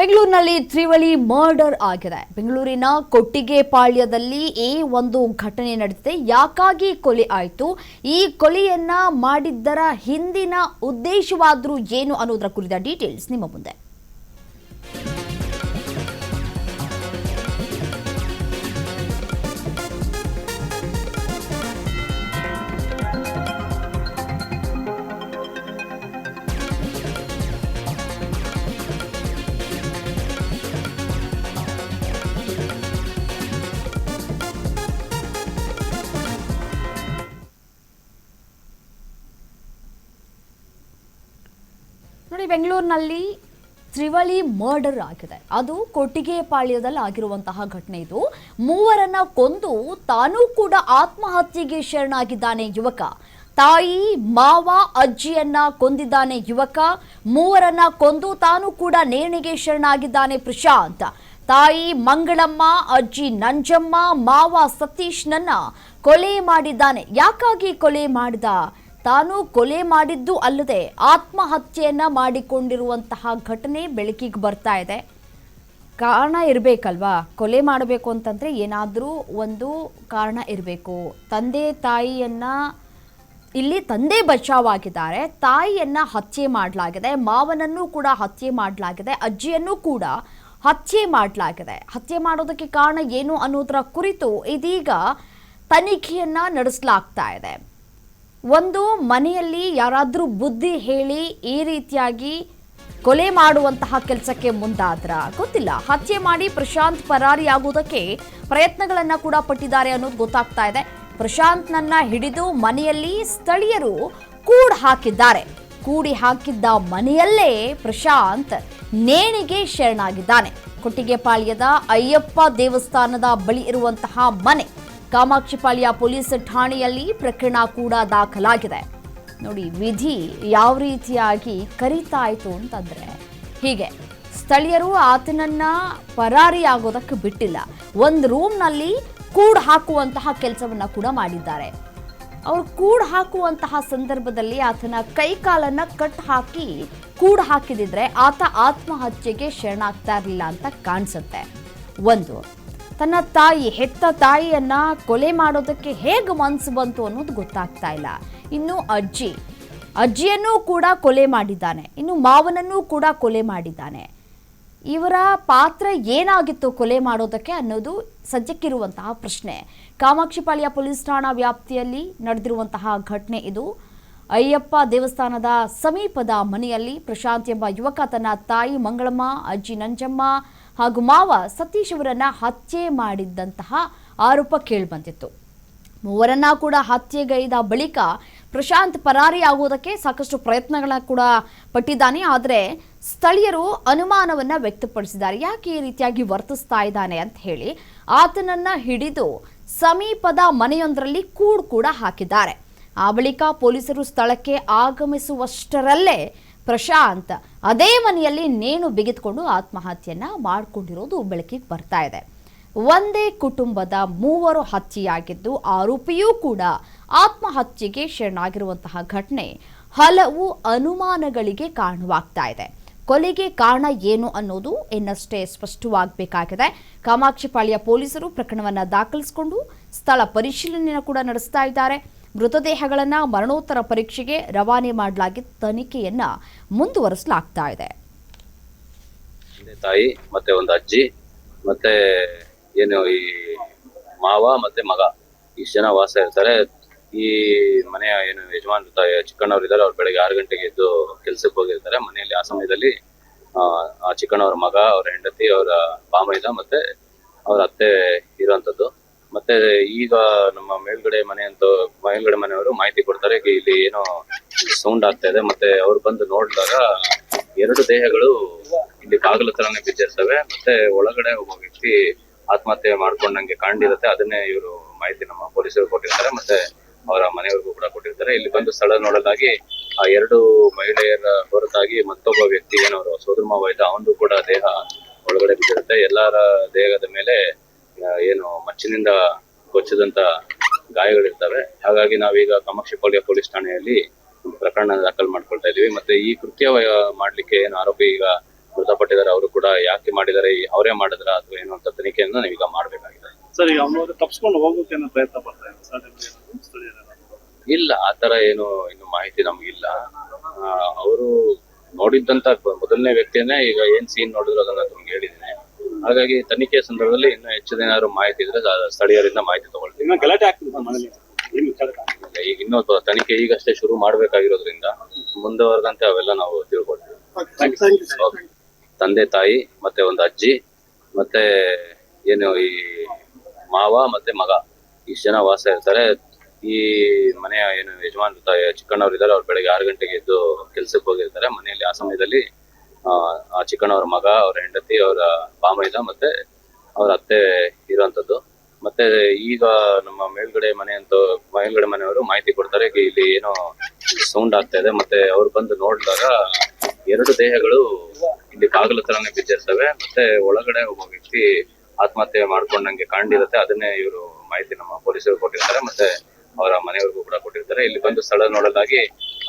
ಬೆಂಗಳೂರಿನಲ್ಲಿ ತ್ರಿವಳಿ ಮರ್ಡರ್ ಆಗಿದೆ. ಬೆಂಗಳೂರಿನ ಕೊಟ್ಟಿಗೆಪಾಳ್ಯದಲ್ಲಿ ಈ ಒಂದು ಘಟನೆ ನಡೆದಿದೆ. ಯಾಕಾಗಿ ಕೊಲೆ ಆಯಿತು, ಈ ಕೊಲೆಯನ್ನ ಮಾಡಿದ್ದರ ಹಿಂದಿನ ಉದ್ದೇಶವಾದರೂ ಏನು ಅನ್ನೋದರ ಕುರಿತ ಡೀಟೇಲ್ಸ್ ನಿಮ್ಮ ಮುಂದೆ. ನೋಡಿ, ಬೆಂಗಳೂರಿನಲ್ಲಿ ತ್ರಿವಳಿ ಮರ್ಡರ್ ಆಗಿದೆ. ಅದು ಕೊಟ್ಟಿಗೆಪಾಳ್ಯದಲ್ಲಿ ಆಗಿರುವಂತಹ ಘಟನೆ. ಇದು ಮೂವರನ್ನ ಕೊಂದು ತಾನೂ ಕೂಡ ಆತ್ಮಹತ್ಯೆಗೆ ಶರಣಾಗಿದ್ದಾನೆ ಯುವಕ. ತಾಯಿ, ಮಾವ, ಅಜ್ಜಿಯನ್ನ ಕೊಂದಿದ್ದಾನೆ ಯುವಕ. ಮೂವರನ್ನ ಕೊಂದು ತಾನೂ ಕೂಡ ನೇಣಿಗೆ ಶರಣಾಗಿದ್ದಾನೆ ಪ್ರಶಾಂತ್. ತಾಯಿ ಮಂಗಳಮ್ಮ, ಅಜ್ಜಿ ನಂಜಮ್ಮ, ಮಾವ ಸತೀಶ್ನನ್ನ ಕೊಲೆ ಮಾಡಿದ್ದಾನೆ. ಯಾಕಾಗಿ ಕೊಲೆ ಮಾಡಿದ? ತಾನು ಕೊಲೆ ಮಾಡಿದ್ದು ಅಲ್ಲದೆ ಆತ್ಮಹತ್ಯೆಯನ್ನ ಮಾಡಿಕೊಂಡಿರುವಂತಹ ಘಟನೆ ಬೆಳಕಿಗೆ ಬರ್ತಾ ಇದೆ. ಕಾರಣ ಇರಬೇಕಲ್ವಾ? ಕೊಲೆ ಮಾಡಬೇಕು ಅಂತಂದ್ರೆ ಏನಾದರೂ ಒಂದು ಕಾರಣ ಇರಬೇಕು. ತಂದೆ ತಾಯಿಯನ್ನ ಇಲ್ಲಿ ತಂದೆ ಬಚಾವಾಗಿದ್ದಾರೆ, ತಾಯಿಯನ್ನ ಹತ್ಯೆ ಮಾಡಲಾಗಿದೆ, ಮಾವನನ್ನು ಕೂಡ ಹತ್ಯೆ ಮಾಡಲಾಗಿದೆ, ಅಜ್ಜಿಯನ್ನು ಕೂಡ ಹತ್ಯೆ ಮಾಡಲಾಗಿದೆ. ಹತ್ಯೆ ಮಾಡೋದಕ್ಕೆ ಕಾರಣ ಏನು ಅನ್ನೋದರ ಕುರಿತು ಇದೀಗ ತನಿಖೆಯನ್ನ ನಡೆಸಲಾಗ್ತಾ ಇದೆ. ಒಂದು ಮನೆಯಲ್ಲಿ ಯಾರಾದರೂ ಬುದ್ಧಿ ಹೇಳಿ ಈ ರೀತಿಯಾಗಿ ಕೊಲೆ ಮಾಡುವಂತಹ ಕೆಲಸಕ್ಕೆ ಮುಂದಾದ್ರ ಗೊತ್ತಿಲ್ಲ. ಹತ್ಯೆ ಮಾಡಿ ಪ್ರಶಾಂತ್ ಪರಾರಿಯಾಗುವುದಕ್ಕೆ ಪ್ರಯತ್ನಗಳನ್ನ ಕೂಡ ಪಟ್ಟಿದ್ದಾರೆ ಅನ್ನೋದು ಗೊತ್ತಾಗ್ತಾ ಇದೆ. ಪ್ರಶಾಂತ್ನನ್ನ ಹಿಡಿದು ಮನೆಯಲ್ಲಿ ಸ್ಥಳೀಯರು ಕೂಡಿ ಹಾಕಿದ್ದ ಮನೆಯಲ್ಲೇ ಪ್ರಶಾಂತ್ ನೇಣಿಗೆ ಶರಣಾಗಿದ್ದಾನೆ. ಕೊಟ್ಟಿಗೆಪಾಳ್ಯದ ಅಯ್ಯಪ್ಪ ದೇವಸ್ಥಾನದ ಬಳಿ ಇರುವಂತಹ ಮನೆ. ಕಾಮಾಕ್ಷಿಪಾಳ್ಯ ಪೊಲೀಸ್ ಠಾಣೆಯಲ್ಲಿ ಪ್ರಕರಣ ಕೂಡ ದಾಖಲಾಗಿದೆ. ನೋಡಿ, ವಿಧಿ ಯಾವ ರೀತಿಯಾಗಿ ಕರೀತಾಯಿತು ಅಂತಂದ್ರೆ ಹೀಗೆ. ಸ್ಥಳೀಯರು ಆತನನ್ನ ಪರಾರಿಯಾಗೋದಕ್ಕೆ ಬಿಟ್ಟಿಲ್ಲ. ಒಂದು ರೂಮ್ನಲ್ಲಿ ಕೂಡ್ ಹಾಕುವಂತಹ ಕೆಲಸವನ್ನ ಕೂಡ ಮಾಡಿದ್ದಾರೆ. ಅವರು ಕೂಡ್ ಹಾಕುವಂತಹ ಸಂದರ್ಭದಲ್ಲಿ ಆತನ ಕೈಕಾಲನ್ನ ಕಟ್ ಹಾಕಿ ಕೂಡ್ ಹಾಕಿದಿದ್ರೆ ಆತ ಆತ್ಮಹತ್ಯೆಗೆ ಶರಣಾಗ್ತಾ ಇರಲಿಲ್ಲ ಅಂತ ಕಾಣಿಸುತ್ತೆ. ಒಂದು, ತನ್ನ ತಾಯಿ, ಹೆತ್ತ ತಾಯಿಯನ್ನ ಕೊಲೆ ಮಾಡೋದಕ್ಕೆ ಹೇಗೆ ಮನಸ್ಸು ಬಂತು ಅನ್ನೋದು ಗೊತ್ತಾಗ್ತಾ ಇಲ್ಲ. ಇನ್ನು ಅಜ್ಜಿಯನ್ನು ಕೂಡ ಕೊಲೆ ಮಾಡಿದ್ದಾನೆ, ಇನ್ನು ಮಾವನನ್ನು ಕೂಡ ಕೊಲೆ ಮಾಡಿದ್ದಾನೆ. ಇವರ ಪಾತ್ರ ಏನಾಗಿತ್ತು ಕೊಲೆ ಮಾಡೋದಕ್ಕೆ ಅನ್ನೋದು ಸದ್ಯಕ್ಕಿರುವಂತಹ ಪ್ರಶ್ನೆ. ಕಾಮಾಕ್ಷಿಪಾಳ್ಯ ಪೊಲೀಸ್ ಠಾಣಾ ವ್ಯಾಪ್ತಿಯಲ್ಲಿ ನಡೆದಿರುವಂತಹ ಘಟನೆ ಇದು. ಅಯ್ಯಪ್ಪ ದೇವಸ್ಥಾನದ ಸಮೀಪದ ಮನೆಯಲ್ಲಿ ಪ್ರಶಾಂತ್ ಎಂಬ ಯುವಕ ತನ್ನ ತಾಯಿ ಮಂಗಳಮ್ಮ, ಅಜ್ಜಿ ನಂಜಮ್ಮ ಹಾಗೂ ಮಾವ ಸತೀಶ್ ಅವರನ್ನ ಹತ್ಯೆ ಮಾಡಿದ್ದಂತಹ ಆರೋಪ ಕೇಳಿಬಂದಿತ್ತು. ಮೂವರನ್ನ ಕೂಡ ಹತ್ಯೆಗೈದ ಬಳಿಕ ಪ್ರಶಾಂತ್ ಪರಾರಿಯಾಗುವುದಕ್ಕೆ ಸಾಕಷ್ಟು ಪ್ರಯತ್ನಗಳ ಕೂಡ ಪಟ್ಟಿದ್ದಾನೆ. ಆದರೆ ಸ್ಥಳೀಯರು ಅನುಮಾನವನ್ನ ವ್ಯಕ್ತಪಡಿಸಿದ್ದಾರೆ. ಯಾಕೆ ಈ ರೀತಿಯಾಗಿ ವರ್ತಿಸ್ತಾ ಇದ್ದಾನೆ ಅಂತ ಹೇಳಿ ಆತನನ್ನ ಹಿಡಿದು ಸಮೀಪದ ಮನೆಯೊಂದರಲ್ಲಿ ಕೂಡ ಹಾಕಿದ್ದಾರೆ. ಆ ಬಳಿಕ ಪೊಲೀಸರು ಸ್ಥಳಕ್ಕೆ ಆಗಮಿಸುವಷ್ಟರಲ್ಲೇ ಪ್ರಶಾಂತ್ ಅದೇ ಮನೆಯಲ್ಲಿ ನೇಣು ಬಿಗಿದುಕೊಂಡು ಆತ್ಮಹತ್ಯೆಯನ್ನ ಮಾಡಿಕೊಂಡಿರೋದು ಬೆಳಕಿಗೆ ಬರ್ತಾ ಇದೆ. ಒಂದೇ ಕುಟುಂಬದ ಮೂವರು ಹತ್ಯೆಯಾಗಿದ್ದು ಆರೋಪಿಯೂ ಕೂಡ ಆತ್ಮಹತ್ಯೆಗೆ ಶರಣಾಗಿರುವಂತಹ ಘಟನೆ ಹಲವು ಅನುಮಾನಗಳಿಗೆ ಕಾರಣವಾಗ್ತಾ ಇದೆ. ಕೊಲೆಗೆ ಕಾರಣ ಏನು ಅನ್ನೋದು ಇನ್ನಷ್ಟೇ ಸ್ಪಷ್ಟವಾಗಬೇಕಾಗಿದೆ. ಕಾಮಾಕ್ಷಿಪಾಳ್ಯ ಪೊಲೀಸರು ಪ್ರಕರಣವನ್ನ ದಾಖಲಿಸಿಕೊಂಡು ಸ್ಥಳ ಪರಿಶೀಲನೆಯನ್ನು ಕೂಡ ನಡೆಸ್ತಾ ಇದ್ದಾರೆ. ಮೃತದೇಹಗಳನ್ನು ಮರಣೋತ್ತರ ಪರೀಕ್ಷೆಗೆ ರವಾನೆ ಮಾಡಲಾಗಿದ್ದು ತನಿಖೆಯನ್ನ ಮುಂದುವರಿಸಲಾಗ್ತಾ ಇದೆ. ತಾಯಿ ಮತ್ತೆ ಒಂದು ಅಜ್ಜಿ ಮತ್ತೆ ಏನು ಈ ಮಾವ ಮತ್ತೆ ಮಗ ಇಷ್ಟು ಜನ ವಾಸ ಇರ್ತಾರೆ. ಈ ಮನೆಯ ಏನು ಯಜಮಾನ್ ಚಿಕ್ಕಣ್ಣವ್ರು ಇದ್ದಾರೆ. ಅವ್ರು ಬೆಳಗ್ಗೆ 6 ಗಂಟೆಗೆ ಎದ್ದು ಕೆಲ್ಸಕ್ಕೆ ಹೋಗಿರ್ತಾರೆ. ಮನೆಯಲ್ಲಿ ಆ ಸಮಯದಲ್ಲಿ ಆ ಚಿಕ್ಕಣ್ಣವ್ರ ಮಗ, ಅವ್ರ ಹೆಂಡತಿ, ಅವರ ಬಾಮೈದ ಮತ್ತೆ ಅವ್ರ ಅತ್ತೆ ಇರುವಂತದ್ದು. ಮತ್ತೆ ಈಗ ನಮ್ಮ ಮೇಲ್ಗಡೆ ಮನೆಯವರು ಮಾಹಿತಿ ಕೊಡ್ತಾರೆ, ಇಲ್ಲಿ ಏನೋ ಸೌಂಡ್ ಆಗ್ತಾ ಇದೆ. ಮತ್ತೆ ಅವ್ರು ಬಂದು ನೋಡಿದಾಗ 2 ದೇಹಗಳು ಇಲ್ಲಿ ಬಾಗಿಲ ತರನೇ ಬಿದ್ದಿರ್ತವೆ. ಮತ್ತೆ ಒಳಗಡೆ ಒಬ್ಬ ವ್ಯಕ್ತಿ ಆತ್ಮಹತ್ಯೆ ಮಾಡ್ಕೊಂಡಂಗೆ ಕಾಣಿರುತ್ತೆ. ಅದನ್ನೇ ಇವರು ಮಾಹಿತಿ ನಮ್ಮ ಪೊಲೀಸರು ಕೊಟ್ಟಿರ್ತಾರೆ, ಮತ್ತೆ ಅವರ ಮನೆಯವ್ರಿಗೂ ಕೂಡ ಕೊಟ್ಟಿರ್ತಾರೆ. ಇಲ್ಲಿ ಬಂದು ಸ್ಥಳ ನೋಡಲಾಗಿ ಆ 2 ಮಹಿಳೆಯರ ಹೊರತಾಗಿ ಮತ್ತೊಬ್ಬ ವ್ಯಕ್ತಿ ಏನವರು ಸೋದರ ಮಾವ ಇದ್ದ, ಅವನು ಕೂಡ ದೇಹ ಒಳಗಡೆ ಬಿದ್ದಿರುತ್ತೆ. ಎಲ್ಲರ ದೇಹದ ಮೇಲೆ ಏನು ಮಚ್ಚಿನಿಂದ ಕೊಚ್ಚಿದಂತ ಗಾಯಗಳಿರ್ತವೆ. ಹಾಗಾಗಿ ನಾವೀಗ ಕಾಮಾಕ್ಷಿಪಾಳ್ಯ ಪೊಲೀಸ್ ಠಾಣೆಯಲ್ಲಿ ಪ್ರಕರಣ ದಾಖಲು ಮಾಡ್ಕೊಳ್ತಾ ಇದೀವಿ. ಮತ್ತೆ ಈ ಕೃತ್ಯ ಮಾಡ್ಲಿಕ್ಕೆ ಏನು ಆರೋಪಿ ಈಗ ಮೃತಪಟ್ಟಿದ್ದಾರೆ ಅವರು ಕೂಡ ಯಾಕೆ ಮಾಡಿದ್ದಾರೆ, ಅವರೇ ಮಾಡಿದ್ರ ಅಥವಾ ಏನು ಅಂತ ತನಿಖೆಯನ್ನು ನಾವೀಗ ಮಾಡಬೇಕಾಗಿದೆ. ಸರ್, ಈಗ ಅವರು ತಪ್ಪಿಸ್ಕೊಂಡು ಹೋಗೋಕೆ ಪ್ರಯತ್ನ ಪಡ್ತಾರೆ ಸರ್? ಇಲ್ಲ, ಆತರ ಏನು ಇನ್ನು ಮಾಹಿತಿ ನಮಗಿಲ್ಲ. ಅವರು ನೋಡಿದ್ದಂತ ಮೊದಲನೇ ವ್ಯಕ್ತಿಯನ್ನೇ ಈಗ ಏನ್ ಸೀನ್ ನೋಡಿದ್ರು ಅದನ್ನ ನಿಮ್ಗೆ ಹೇಳಿದ್ದೀನಿ. ಹಾಗಾಗಿ ತನಿಖೆ ಸಂದರ್ಭದಲ್ಲಿ ಇನ್ನೂ ಹೆಚ್ಚಿನ ಏನಾದ್ರು ಮಾಹಿತಿ ಇದ್ರೆ ಸ್ಥಳೀಯರಿಂದ ಮಾಹಿತಿ ತಗೊಳ್ತೀವಿ. ಇನ್ನು ಗಲಾಟೆ ಆಗ್ತದೆ ಮನೇಲಿ, ಏನು ವಿಚಾರ ಈಗ ಇನ್ನೂ ತನಿಖೆ ಈಗಷ್ಟೇ ಶುರು ಮಾಡ್ಬೇಕಾಗಿರೋದ್ರಿಂದ ಮುಂದುವರೆದಂತೆ ಅವೆಲ್ಲ ನಾವು ತಿಳ್ಕೊಳ್ತೀವಿ. ತಂದೆ ತಾಯಿ ಮತ್ತೆ ಒಂದು ಅಜ್ಜಿ ಮತ್ತೆ ಏನು ಈ ಮಾವ ಮತ್ತೆ ಮಗ ಇಷ್ಟು ಜನ ವಾಸ ಇರ್ತಾರೆ. ಈ ಮನೆಯ ಏನು ಯಜಮಾನ್ ಚಿಕ್ಕಣ್ಣವ್ರು ಇದ್ದಾರೆ, ಅವ್ರು ಬೆಳಗ್ಗೆ 6 ಗಂಟೆಗೆ ಎದ್ದು ಕೆಲ್ಸಕ್ಕೆ ಹೋಗಿರ್ತಾರೆ. ಮನೆಯಲ್ಲಿ ಆ ಸಮಯದಲ್ಲಿ ಆ ಚಿಕ್ಕಣ್ಣವ್ರ ಮಗ, ಅವ್ರ ಹೆಂಡತಿ, ಅವರ ಬಾಮೈದ ಮತ್ತೆ ಅವ್ರ ಅತ್ತೆ ಇರುವಂತದ್ದು. ಮತ್ತೆ ಈಗ ನಮ್ಮ ಮೇಲ್ಗಡೆ ಮನೆಯವರು ಮಾಹಿತಿ ಕೊಡ್ತಾರೆ, ಇಲ್ಲಿ ಏನೋ ಸೌಂಡ್ ಆಗ್ತಾ ಇದೆ. ಮತ್ತೆ ಅವ್ರು ಬಂದು ನೋಡಿದಾಗ 2 ದೇಹಗಳು ಇಲ್ಲಿ ಬಾಗಿಲ ತರನೇ ಬಿದ್ದಿರ್ತವೆ. ಮತ್ತೆ ಒಳಗಡೆ ಒಬ್ಬ ವ್ಯಕ್ತಿ ಆತ್ಮಹತ್ಯೆ ಮಾಡ್ಕೊಂಡಂಗೆ ಕಾಣಿರುತ್ತೆ. ಅದನ್ನೇ ಇವರು ಮಾಹಿತಿ ನಮ್ಮ ಪೊಲೀಸರು ಕೊಟ್ಟಿರ್ತಾರೆ, ಮತ್ತೆ ಅವರ ಮನೆಯವ್ರಿಗೂ ಕೂಡ ಕೊಟ್ಟಿರ್ತಾರೆ. ಇಲ್ಲಿ ಬಂದು ಸ್ಥಳ ನೋಡಲಾಗಿ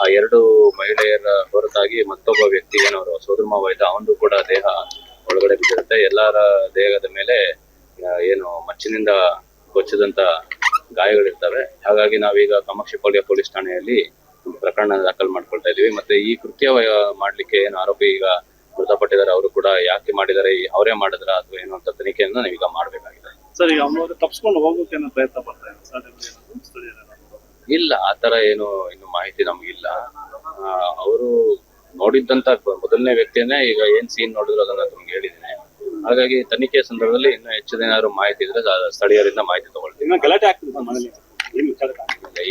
ಆ 2 ಮಹಿಳೆಯರ ಹೊರತಾಗಿ ಮತ್ತೊಬ್ಬ ವ್ಯಕ್ತಿ ಏನವರು ಸೋದರ ಮಾವ ಇದ್ದ, ಅವನು ಕೂಡ ದೇಹ ಒಳಗಡೆ ಬಿದ್ದಿರುತ್ತೆ. ಎಲ್ಲರ ದೇಹದ ಮೇಲೆ ಏನು ಮಚ್ಚಿನಿಂದ ಕೊಚ್ಚಿದಂತ ಗಾಯಗಳಿರ್ತವೆ. ಹಾಗಾಗಿ ನಾವೀಗ ಕಾಮಾಕ್ಷಿಪಾಳ್ಯ ಪೊಲೀಸ್ ಠಾಣೆಯಲ್ಲಿ ಪ್ರಕರಣ ದಾಖಲು ಮಾಡ್ಕೊಳ್ತಾ ಇದೀವಿ. ಮತ್ತೆ ಈ ಕೃತ್ಯ ಮಾಡ್ಲಿಕ್ಕೆ ಏನು ಆರೋಪಿ ಈಗ ಮೃತಪಟ್ಟಿದ್ದಾರೆ, ಅವರು ಕೂಡ ಯಾಕೆ ಮಾಡಿದ್ದಾರೆ, ಅವರೇ ಮಾಡಿದ್ರ ಅಥವಾ ಏನು ಅಂತ ತನಿಖೆಯನ್ನು ನಾವೀಗ ಮಾಡಬೇಕಾಗಿದೆ. ಸರ್, ಈಗ ಅವರು ತಪ್ಪಿಸ್ಕೊಂಡು ಹೋಗೋಕೆ ಪ್ರಯತ್ನ ಪಡ್ತಾರೆ ಸರ್? ಇಲ್ಲ, ಆತರ ಏನು ಇನ್ನು ಮಾಹಿತಿ ನಮಗಿಲ್ಲ. ಅವರು ನೋಡಿದ್ದಂತ ಮೊದಲನೇ ವ್ಯಕ್ತಿಯನ್ನೇ ಈಗ ಏನ್ ಸೀನ್ ನೋಡಿದ್ರು ಅದನ್ನ ನಿಮ್ಗೆ ಹೇಳಿದ್ದೀನಿ. ಹಾಗಾಗಿ ತನಿಖೆ ಸಂದರ್ಭದಲ್ಲಿ ಇನ್ನೂ ಹೆಚ್ಚಿನ ಏನಾದ್ರು ಮಾಹಿತಿ ಇದ್ರೆ ಸ್ಥಳೀಯರಿಂದ ಮಾಹಿತಿ ತಗೊಳ್ತೀವಿ. ಇನ್ನು ಗಲಾಟೆ ಆಗ್ತದೆ ಮನೇಲಿ, ಏನು ವಿಚಾರ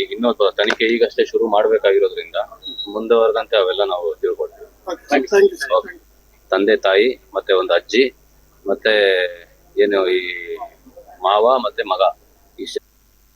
ಈಗ ಇನ್ನೂ ತನಿಖೆ ಈಗಷ್ಟೇ ಶುರು ಮಾಡ್ಬೇಕಾಗಿರೋದ್ರಿಂದ ಮುಂದುವರೆದಂತೆ ಅವೆಲ್ಲ ನಾವು ತಿಳ್ಕೊಳ್ತೀವಿ. ತಂದೆ ತಾಯಿ ಮತ್ತೆ ಒಂದು ಅಜ್ಜಿ ಮತ್ತೆ ಏನು ಈ ಮಾವ ಮತ್ತೆ ಮಗ ಇಷ್ಟು